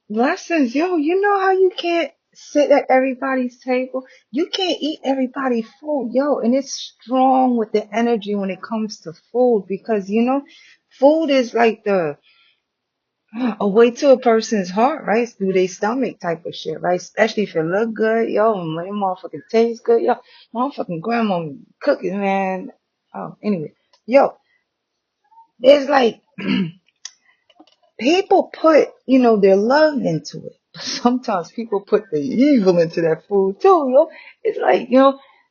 Lessons, yo, you know how you can't sit at everybody's table? You can't eat everybody's food, yo, and it's strong with the energy when it comes to food because, food is like a way to a person's heart, right? Through their stomach type of shit, right? Especially if it look good, yo, and when it motherfucking tastes good, yo, motherfucking grandma cooking, man. Oh, anyway, yo, there's like, people put, their love into it. But sometimes people put the evil into that food too, yo. It's like,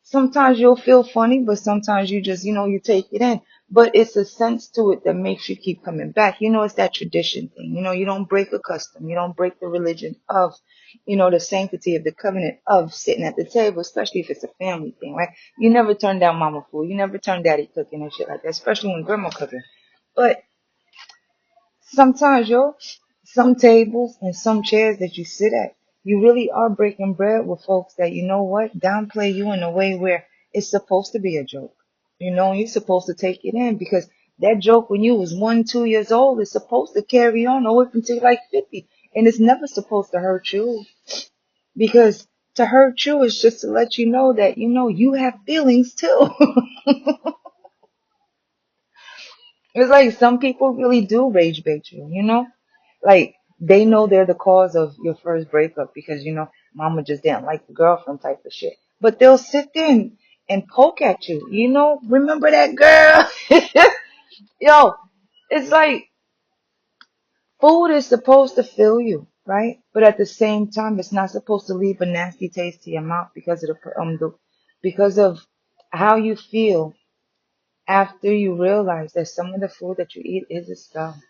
sometimes you'll feel funny, but sometimes you just, you take it in. But it's a sense to it that makes you keep coming back. It's that tradition thing. You don't break a custom. You don't break the religion of, the sanctity of the covenant of sitting at the table, especially if it's a family thing, right? You never turn down mama food. You never turn daddy cooking and shit like that, especially when grandma cooking. But sometimes, yo, some tables and some chairs that you sit at, you really are breaking bread with folks that, you know what, downplay you in a way where it's supposed to be a joke. You're supposed to take it in because that joke when you was 1, 2 years old is supposed to carry on or up until like 50. And it's never supposed to hurt you because to hurt you is just to let you know that, you have feelings too. It's like some people really do rage bait you. Like they know they're the cause of your first breakup because mama just didn't like the girlfriend type of shit. But they'll sit there and poke at you. Remember that girl? Yo, it's like food is supposed to fill you, right? But at the same time, it's not supposed to leave a nasty taste to your mouth because of because of how you feel after you realize that some of the food that you eat is a spell.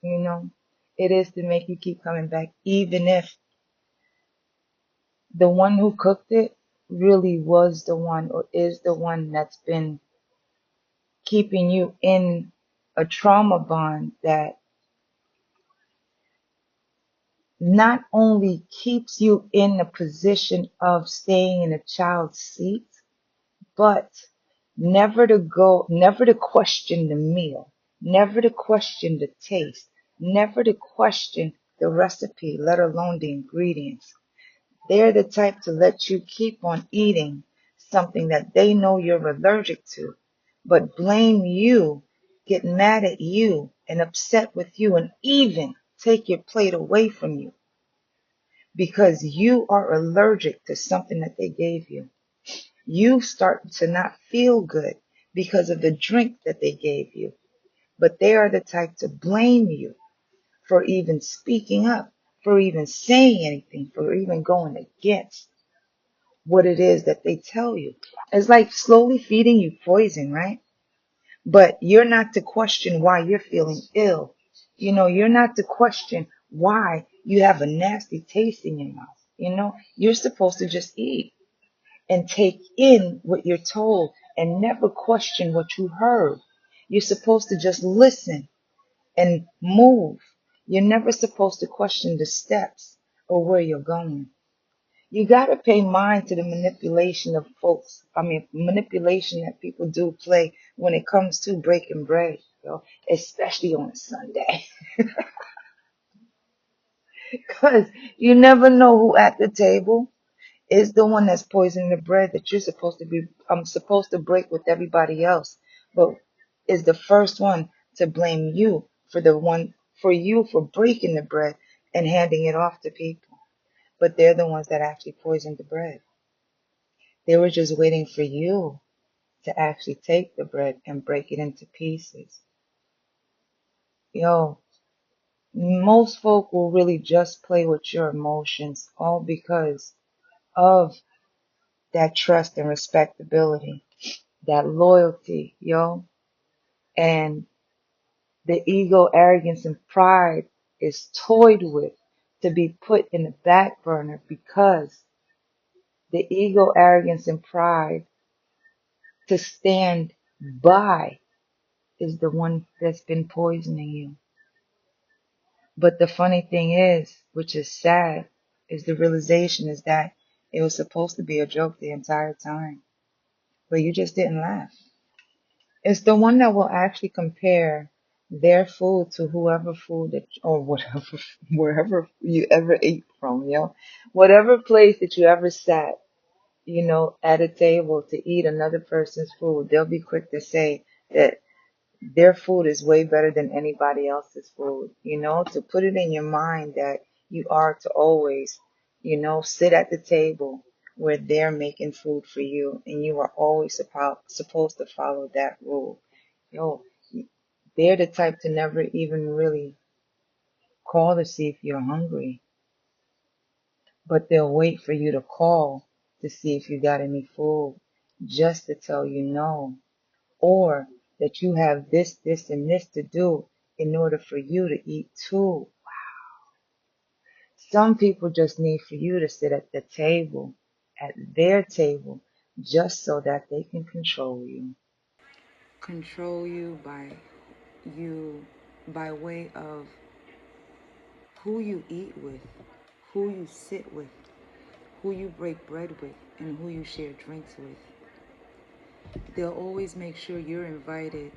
You know, it is to make you keep coming back, even if the one who cooked it really was the one or is the one that's been keeping you in a trauma bond that not only keeps you in the position of staying in a child's seat, but never to question the meal, never to question the taste, never to question the recipe, let alone the ingredients. They're the type to let you keep on eating something that they know you're allergic to, but blame you, get mad at you, and upset with you, and even take your plate away from you because you are allergic to something that they gave you. You start to not feel good because of the drink that they gave you, but they are the type to blame you for even speaking up, for even saying anything, for even going against what it is that they tell you. It's like slowly feeding you poison, right? But you're not to question why you're feeling ill. You're not to question why you have a nasty taste in your mouth. You're supposed to just eat and take in what you're told and never question what you heard. You're supposed to just listen and move. You're never supposed to question the steps or where you're going. You got to pay mind to the manipulation of folks. I mean, manipulation that people do play when it comes to breaking bread, especially on a Sunday. Because you never know who at the table is the one that's poisoning the bread that you're supposed to be, I'm supposed to break with everybody else, but is the first one to blame you for you for breaking the bread and handing it off to people. But they're the ones that actually poisoned the bread. They were just waiting for you to actually take the bread and break it into pieces. Yo, most folk will really just play with your emotions all because of that trust and respectability, that loyalty, and the ego, arrogance, and pride is toyed with to be put in the back burner because the ego, arrogance, and pride to stand by is the one that's been poisoning you. But the funny thing is, which is sad, is the realization is that it was supposed to be a joke the entire time, but you just didn't laugh. It's the one that will actually compare their food to whoever food that or whatever wherever you ever ate from, whatever place that you ever sat, at a table to eat another person's food, they'll be quick to say that their food is way better than anybody else's food, to put it in your mind that you are to always, sit at the table where they're making food for you and you are always supposed to follow that rule. Yo, they're the type to never even really call to see if you're hungry, but they'll wait for you to call to see if you got any food just to tell you no, or that you have this, this, and this to do in order for you to eat too. Some people just need for you to sit at the table, at their table, just so that they can control you. Control you by way of who you eat with, who you sit with, who you break bread with, and who you share drinks with. They'll always make sure you're invited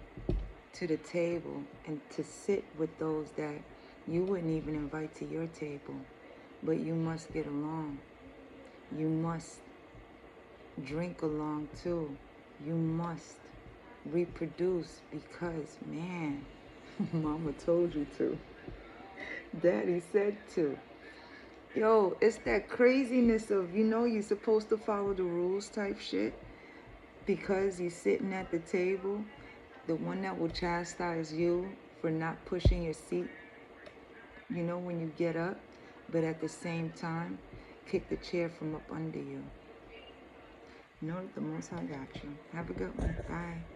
to the table and to sit with those that you wouldn't even invite to your table. But you must get along. You must drink along too. You must reproduce because, man, mama told you to. Daddy said to. Yo, it's that craziness of, you're supposed to follow the rules type shit because you're sitting at the table, the one that will chastise you for not pushing your seat, when you get up, but at the same time, kick the chair from up under you. Know that the Most High got you. Have a good one. Bye.